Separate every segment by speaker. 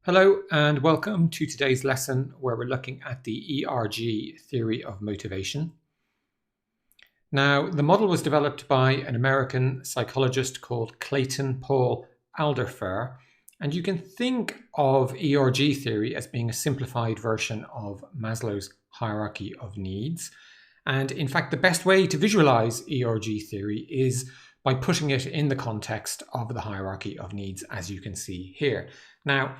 Speaker 1: Hello and welcome to today's lesson where we're looking at the ERG theory of motivation. Now, the model was developed by an American psychologist called Clayton Paul Alderfer, and you can think of ERG theory as being a simplified version of Maslow's hierarchy of needs. And in fact, the best way to visualize ERG theory is by putting it in the context of the hierarchy of needs, as you can see here. Now,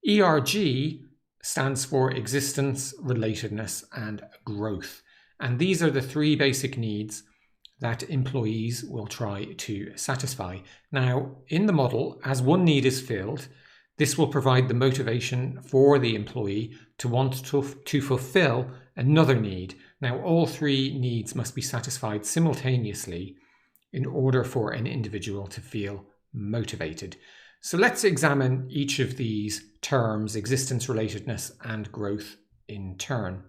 Speaker 1: ERG stands for existence, relatedness, and growth. And these are the three basic needs that employees will try to satisfy. Now, in the model, as one need is filled, this will provide the motivation for the employee to want to fulfill another need. Now, all three needs must be satisfied simultaneously in order for an individual to feel motivated. So let's examine each of these terms, existence, relatedness, and growth, in turn.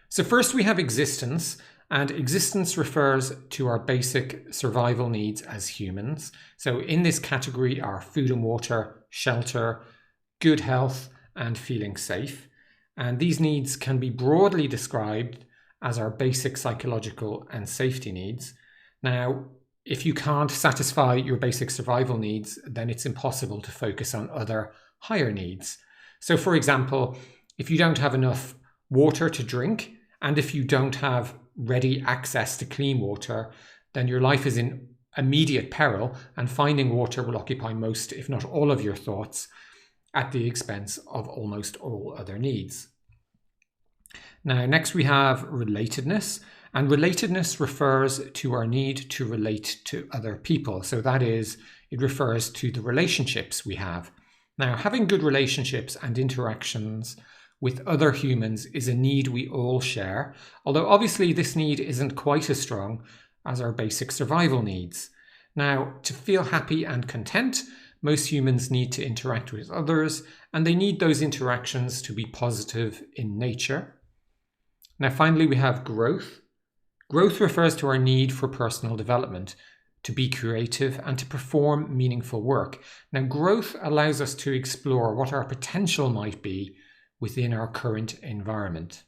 Speaker 1: So first we have existence, and existence refers to our basic survival needs as humans. So in this category are food and water, shelter, good health, and feeling safe. And these needs can be broadly described as our basic psychological and safety needs. Now, if you can't satisfy your basic survival needs, then it's impossible to focus on other higher needs. So for example, if you don't have enough water to drink, and if you don't have ready access to clean water, then your life is in immediate peril, and finding water will occupy most, if not all, of your thoughts at the expense of almost all other needs. Now, next we have relatedness. And relatedness refers to our need to relate to other people. So that is, it refers to the relationships we have. Now, having good relationships and interactions with other humans is a need we all share, although obviously this need isn't quite as strong as our basic survival needs. Now, to feel happy and content, most humans need to interact with others, and they need those interactions to be positive in nature. Now, finally, we have growth. Growth refers to our need for personal development, to be creative, and to perform meaningful work. Now, growth allows us to explore what our potential might be within our current environment.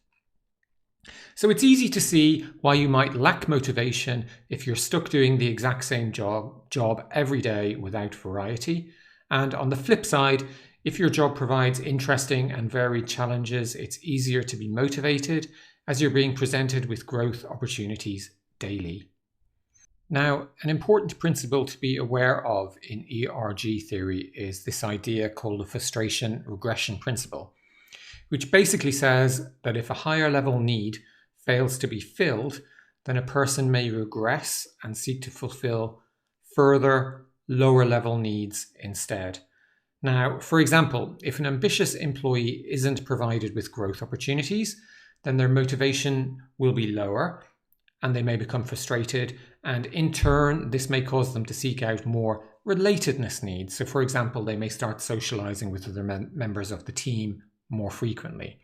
Speaker 1: So it's easy to see why you might lack motivation if you're stuck doing the exact same job every day without variety. And on the flip side, if your job provides interesting and varied challenges, it's easier to be motivated as you're being presented with growth opportunities daily. Now, an important principle to be aware of in ERG theory is this idea called the frustration regression principle, which basically says that if a higher level need fails to be filled, then a person may regress and seek to fulfill further lower level needs instead. Now, for example, if an ambitious employee isn't provided with growth opportunities, then their motivation will be lower and they may become frustrated. And in turn, this may cause them to seek out more relatedness needs. So for example, they may start socializing with other members of the team more frequently.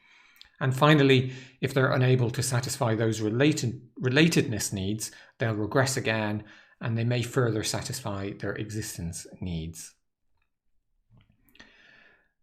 Speaker 1: And finally, if they're unable to satisfy those relatedness needs, they'll regress again and they may further satisfy their existence needs.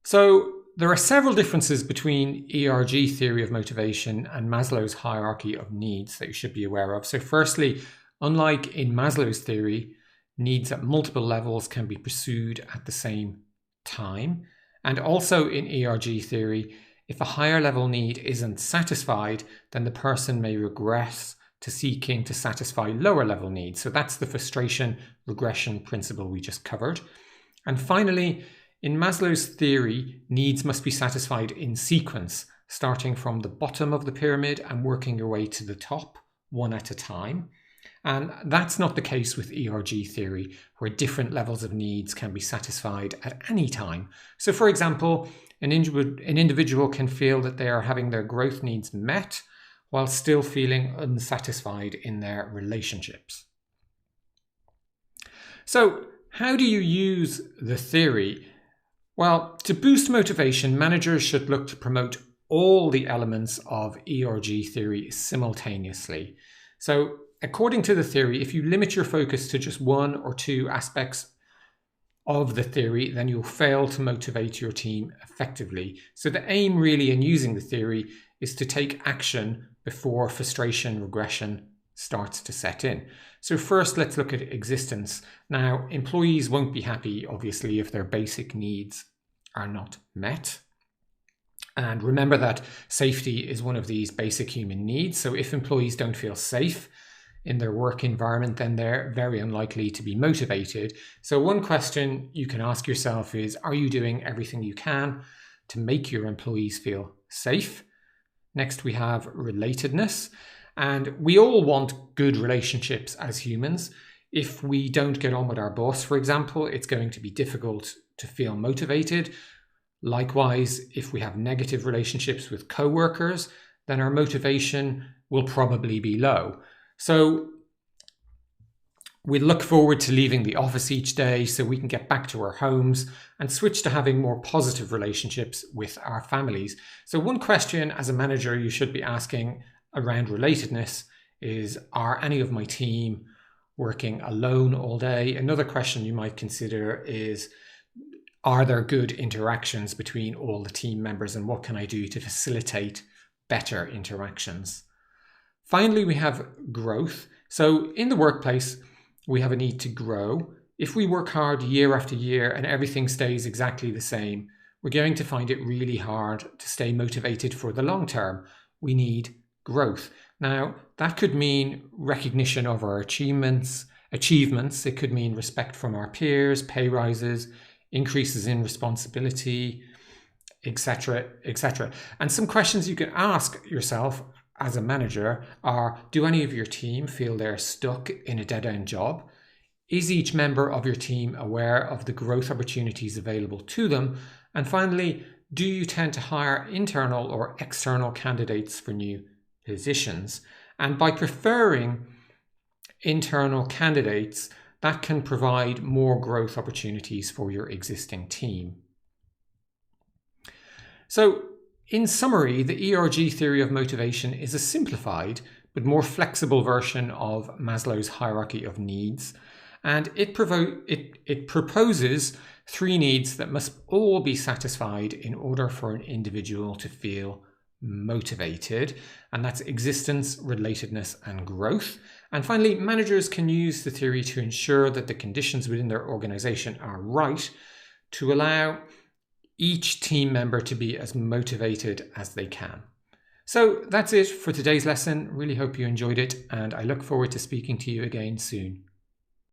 Speaker 1: So there are several differences between ERG theory of motivation and Maslow's hierarchy of needs that you should be aware of. So firstly, unlike in Maslow's theory, needs at multiple levels can be pursued at the same time. And also in ERG theory, if a higher level need isn't satisfied, then the person may regress to seeking to satisfy lower level needs. So that's the frustration regression principle we just covered. And finally, in Maslow's theory, needs must be satisfied in sequence, starting from the bottom of the pyramid and working your way to the top, one at a time. And that's not the case with ERG theory, where different levels of needs can be satisfied at any time. So for example, an individual can feel that they are having their growth needs met while still feeling unsatisfied in their relationships. So how do you use the theory? Well, to boost motivation, managers should look to promote all the elements of ERG theory simultaneously. So according to the theory, if you limit your focus to just one or two aspects of the theory, then you'll fail to motivate your team effectively. So the aim really in using the theory is to take action before frustration regression starts to set in. So first, let's look at existence. Now, employees won't be happy, obviously, if their basic needs are not met. And remember that safety is one of these basic human needs. So if employees don't feel safe in their work environment, then they're very unlikely to be motivated. So one question you can ask yourself is, are you doing everything you can to make your employees feel safe? Next, we have relatedness. And we all want good relationships as humans. If we don't get on with our boss, for example, it's going to be difficult to feel motivated. Likewise, if we have negative relationships with coworkers, then our motivation will probably be low. So we look forward to leaving the office each day so we can get back to our homes and switch to having more positive relationships with our families. So one question as a manager you should be asking around relatedness is, are any of my team working alone all day? Another question you might consider is, are there good interactions between all the team members, and what can I do to facilitate better interactions? Finally, we have growth. So in the workplace, we have a need to grow. If we work hard year after year and everything stays exactly the same, we're going to find it really hard to stay motivated for the long term. We need growth. Now, that could mean recognition of our achievements. It could mean respect from our peers, pay rises, increases in responsibility, etc., etc. And some questions you can ask yourself as a manager are, do any of your team feel they're stuck in a dead-end job? Is each member of your team aware of the growth opportunities available to them? And finally, do you tend to hire internal or external candidates for new positions? And by preferring internal candidates, that can provide more growth opportunities for your existing team. So, in summary, the ERG theory of motivation is a simplified but more flexible version of Maslow's hierarchy of needs, and it proposes 3 needs that must all be satisfied in order for an individual to feel motivated, and that's existence, relatedness, and growth. And finally, managers can use the theory to ensure that the conditions within their organization are right to allow each team member to be as motivated as they can. So that's it for today's lesson. Really hope you enjoyed it, and I look forward to speaking to you again soon.